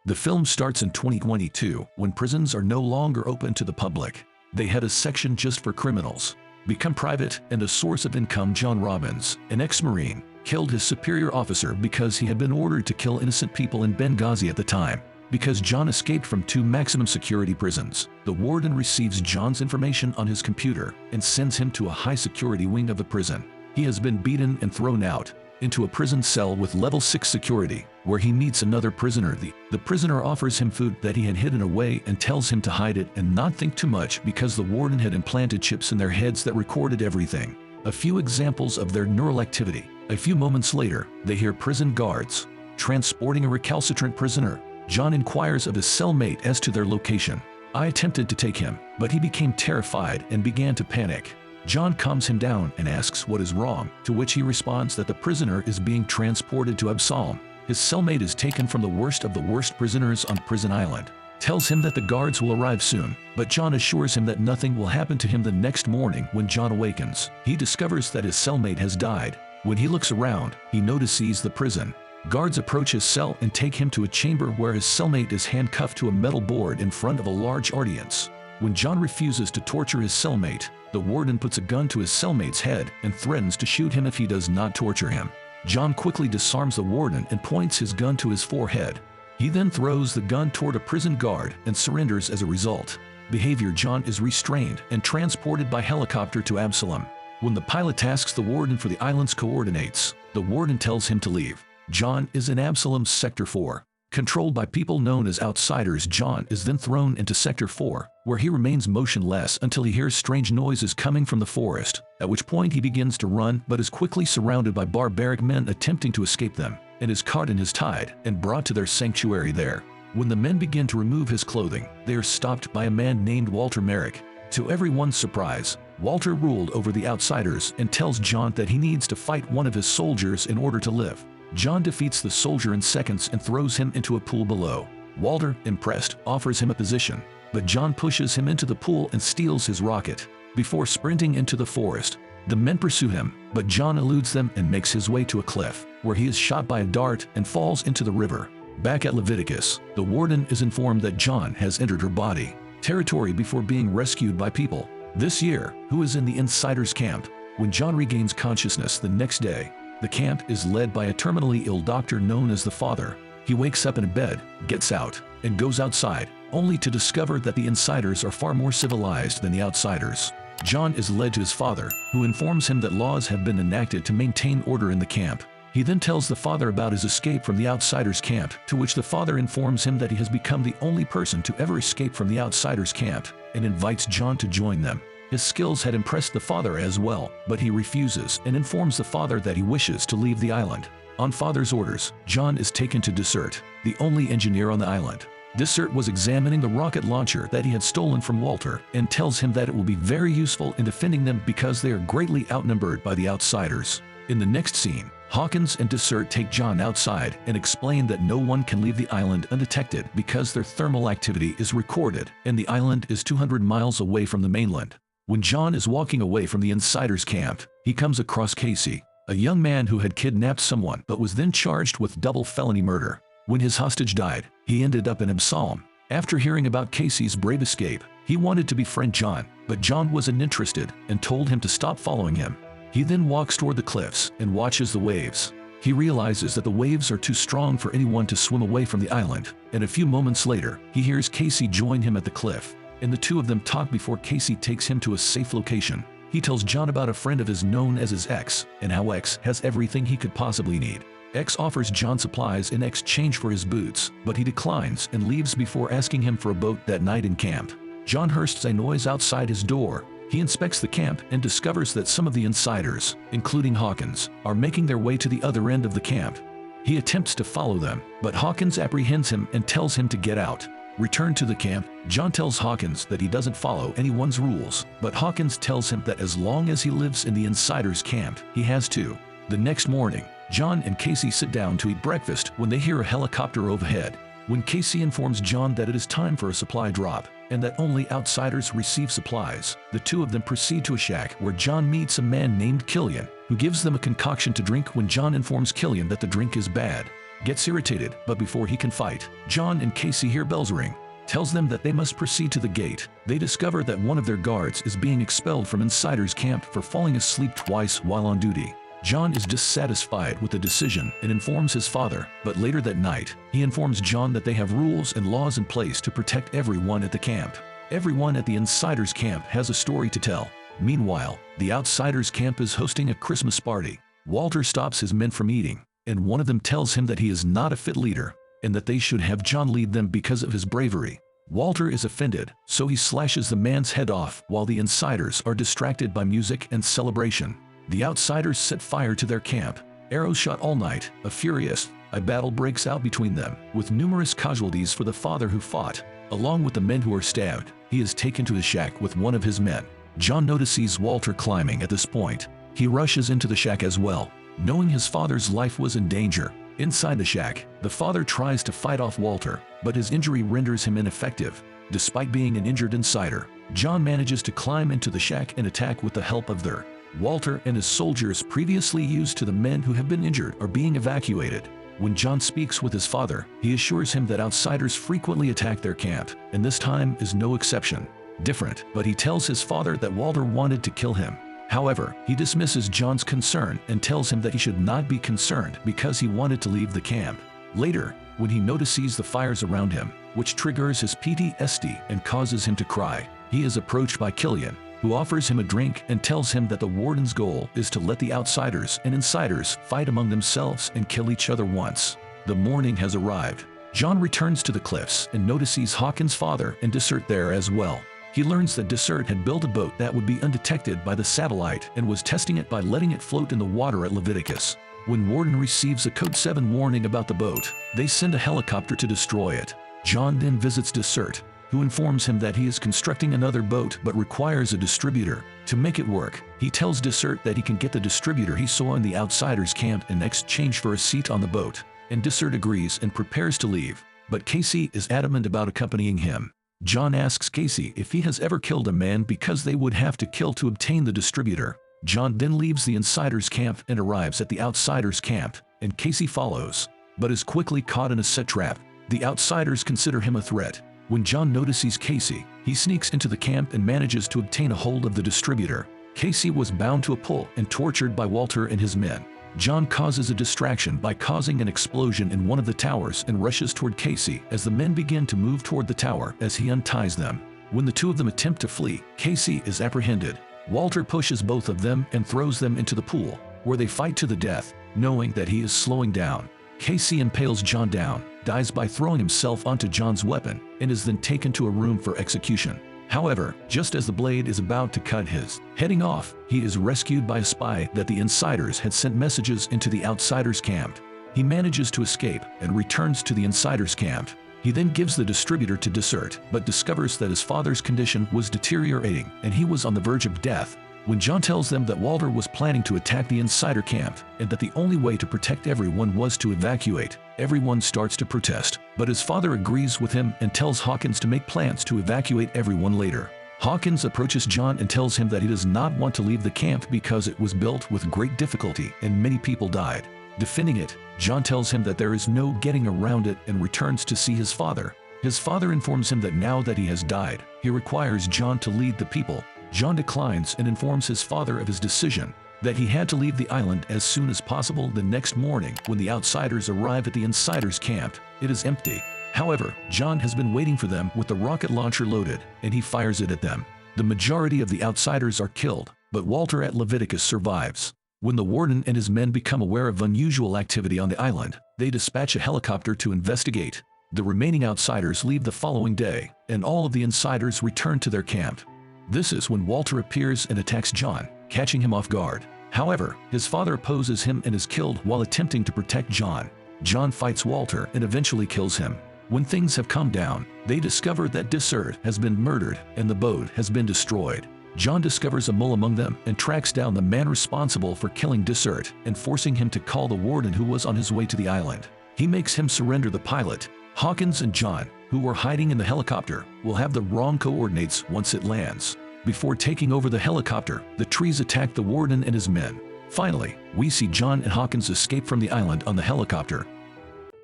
The film starts in 2022 when prisons are no longer open to the public. They had a section just for criminals. Become private and a source of income. John Robbins, an ex-Marine, killed his superior officer because he had been ordered to kill innocent people in Benghazi at the time. Because John escaped from 2 maximum security prisons, the warden receives John's information on his computer and sends him to a high-security wing of the prison. He has been beaten and thrown out into a prison cell with level 6 security, where he meets another prisoner. The prisoner offers him food that he had hidden away and tells him to hide it and not think too much because the warden had implanted chips in their heads that recorded everything. A few examples of their neural activity. A few moments later, they hear prison guards transporting a recalcitrant prisoner. John inquires of his cellmate as to their location. I attempted to take him, but he became terrified and began to panic. John calms him down and asks what is wrong, to which he responds that the prisoner is being transported to Absalom. His cellmate is taken from the worst of the worst prisoners on Prison Island. Tells him that the guards will arrive soon, but John assures him that nothing will happen to him. The next morning when John awakens, he discovers that his cellmate has died. When he looks around, he notices the prison guards approach his cell and take him to a chamber where his cellmate is handcuffed to a metal board in front of a large audience. When John refuses to torture his cellmate, the warden puts a gun to his cellmate's head and threatens to shoot him if he does not torture him. John quickly disarms the warden and points his gun to his forehead. He then throws the gun toward a prison guard and surrenders as a result. Behavior: John is restrained and transported by helicopter to Absalom. When the pilot asks the warden for the island's coordinates, the warden tells him to leave. John is in Absalom's Sector 4. Controlled by people known as outsiders, John is then thrown into Sector 4, where he remains motionless until he hears strange noises coming from the forest, at which point he begins to run but is quickly surrounded by barbaric men attempting to escape them, and is caught in his tide and brought to their sanctuary there. When the men begin to remove his clothing, they are stopped by a man named Walter Merrick. To everyone's surprise, Walter ruled over the outsiders and tells John that he needs to fight one of his soldiers in order to live. John defeats the soldier in seconds and throws him into a pool below. Walter, impressed, offers him a position, but John pushes him into the pool and steals his rocket. Before sprinting into the forest, the men pursue him, but John eludes them and makes his way to a cliff, where he is shot by a dart and falls into the river. Back at Leviticus, the warden is informed that John has entered her body territory before being rescued by people this year who is in the insider's camp. When John regains consciousness the next day, the camp is led by a terminally ill doctor known as the Father. He wakes up in a bed, gets out, and goes outside, only to discover that the insiders are far more civilized than the outsiders. John is led to his father, who informs him that laws have been enacted to maintain order in the camp. He then tells the father about his escape from the outsiders' camp, to which the father informs him that he has become the only person to ever escape from the outsiders' camp, and invites John to join them. His skills had impressed the father as well, but he refuses and informs the father that he wishes to leave the island. On father's orders, John is taken to Dessert, the only engineer on the island. Dessert was examining the rocket launcher that he had stolen from Walter and tells him that it will be very useful in defending them because they are greatly outnumbered by the outsiders. In the next scene, Hawkins and Dessert take John outside and explain that no one can leave the island undetected because their thermal activity is recorded and the island is 200 miles away from the mainland. When John is walking away from the insiders' camp, he comes across Casey, a young man who had kidnapped someone but was then charged with double felony murder. When his hostage died, he ended up in Absalom. After hearing about Casey's brave escape, he wanted to befriend John, but John was uninterested and told him to stop following him. He then walks toward the cliffs and watches the waves. He realizes that the waves are too strong for anyone to swim away from the island, and a few moments later, he hears Casey join him at the cliff, and the two of them talk before Casey takes him to a safe location. He tells John about a friend of his known as his X, and how X has everything he could possibly need. X offers John supplies in exchange for his boots, but he declines and leaves before asking him for a boat that night in camp. John hears a noise outside his door. He inspects the camp and discovers that some of the insiders, including Hawkins, are making their way to the other end of the camp. He attempts to follow them, but Hawkins apprehends him and tells him to get out. Returned to the camp, John tells Hawkins that he doesn't follow anyone's rules, but Hawkins tells him that as long as he lives in the insiders' camp, he has to. The next morning, John and Casey sit down to eat breakfast when they hear a helicopter overhead. When Casey informs John that it is time for a supply drop, and that only outsiders receive supplies, the two of them proceed to a shack where John meets a man named Killian, who gives them a concoction to drink. When John informs Killian that the drink is bad, gets irritated, but before he can fight, John and Casey hear bells ring, tells them that they must proceed to the gate. They discover that one of their guards is being expelled from Insider's camp for falling asleep twice while on duty. John is dissatisfied with the decision and informs his father, but later that night, he informs John that they have rules and laws in place to protect everyone at the camp. Everyone at the Insider's camp has a story to tell. Meanwhile, the Outsider's camp is hosting a Christmas party. Walter stops his men from eating, and one of them tells him that he is not a fit leader, and that they should have John lead them because of his bravery. Walter is offended, so he slashes the man's head off while the Insiders are distracted by music and celebration. The Outsiders set fire to their camp. Arrows shot all night. A furious battle breaks out between them, with numerous casualties for the father who fought. Along with the men who are stabbed, he is taken to the shack with one of his men. John notices Walter climbing at this point. He rushes into the shack as well, knowing his father's life was in danger. Inside the shack, the father tries to fight off Walter, but his injury renders him ineffective. Despite being an injured insider, John manages to climb into the shack and attack with the help of their Walter and his soldiers previously used to the men who have been injured are being evacuated. When John speaks with his father, he assures him that outsiders frequently attack their camp, and this time is no exception. Different, but he tells his father that Walter wanted to kill him. However, he dismisses John's concern and tells him that he should not be concerned because he wanted to leave the camp. Later, when he notices the fires around him, which triggers his PTSD and causes him to cry, he is approached by Killian, who offers him a drink and tells him that the warden's goal is to let the outsiders and insiders fight among themselves and kill each other once. The morning has arrived. John returns to the cliffs and notices Hawkins' father and Dessert there as well. He learns that Dessert had built a boat that would be undetected by the satellite and was testing it by letting it float in the water at Leviticus. When Warden receives a Code 7 warning about the boat, they send a helicopter to destroy it. John then visits Dessert, who informs him that he is constructing another boat but requires a distributor. To make it work, he tells Dessert that he can get the distributor he saw in the Outsiders' camp in exchange for a seat on the boat, and Dessert agrees and prepares to leave, but Casey is adamant about accompanying him. John asks Casey if he has ever killed a man because they would have to kill to obtain the distributor. John then leaves the Insiders' camp and arrives at the Outsiders' camp, and Casey follows, but is quickly caught in a set trap. The Outsiders consider him a threat. When John notices Casey, he sneaks into the camp and manages to obtain a hold of the distributor. Casey was bound to a pole and tortured by Walter and his men. John causes a distraction by causing an explosion in one of the towers and rushes toward Casey as the men begin to move toward the tower as he unties them. When the two of them attempt to flee, Casey is apprehended. Walter pushes both of them and throws them into the pool, where they fight to the death, knowing that he is slowing down. Casey impales John down, dies by throwing himself onto John's weapon, and is then taken to a room for execution. However, just as the blade is about to cut his heading off, he is rescued by a spy that the Insiders had sent messages into the Outsiders' camp. He manages to escape and returns to the Insiders' camp. He then gives the distributor to Dessert, but discovers that his father's condition was deteriorating and he was on the verge of death. When John tells them that Walter was planning to attack the Insider camp and that the only way to protect everyone was to evacuate, everyone starts to protest, but his father agrees with him and tells Hawkins to make plans to evacuate everyone later. Hawkins approaches John and tells him that he does not want to leave the camp because it was built with great difficulty and many people died. Defending it, John tells him that there is no getting around it and returns to see his father. His father informs him that now that he has died, he requires John to lead the people. John declines and informs his father of his decision, that he had to leave the island as soon as possible. The next morning, when the Outsiders arrive at the Insiders' camp, it is empty. However, John has been waiting for them with the rocket launcher loaded, and he fires it at them. The majority of the Outsiders are killed, but Walter at Leviticus survives. When the warden and his men become aware of unusual activity on the island, they dispatch a helicopter to investigate. The remaining Outsiders leave the following day, and all of the Insiders return to their camp. This is when Walter appears and attacks John, catching him off guard. However, his father opposes him and is killed while attempting to protect John. John fights Walter and eventually kills him. When things have calmed down, they discover that Dessert has been murdered and the boat has been destroyed. John discovers a mole among them and tracks down the man responsible for killing Dessert and forcing him to call the warden who was on his way to the island. He makes him surrender the pilot. Hawkins and John, who were hiding in the helicopter, will have the wrong coordinates once it lands. Before taking over the helicopter, the trees attack the warden and his men. Finally, we see John and Hawkins escape from the island on the helicopter.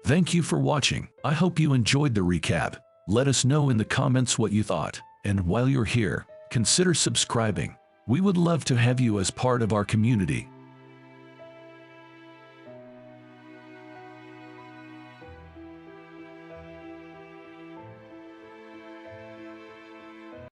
Thank you for watching. I hope you enjoyed the recap. Let us know in the comments what you thought. And while you're here, consider subscribing. We would love to have you as part of our community.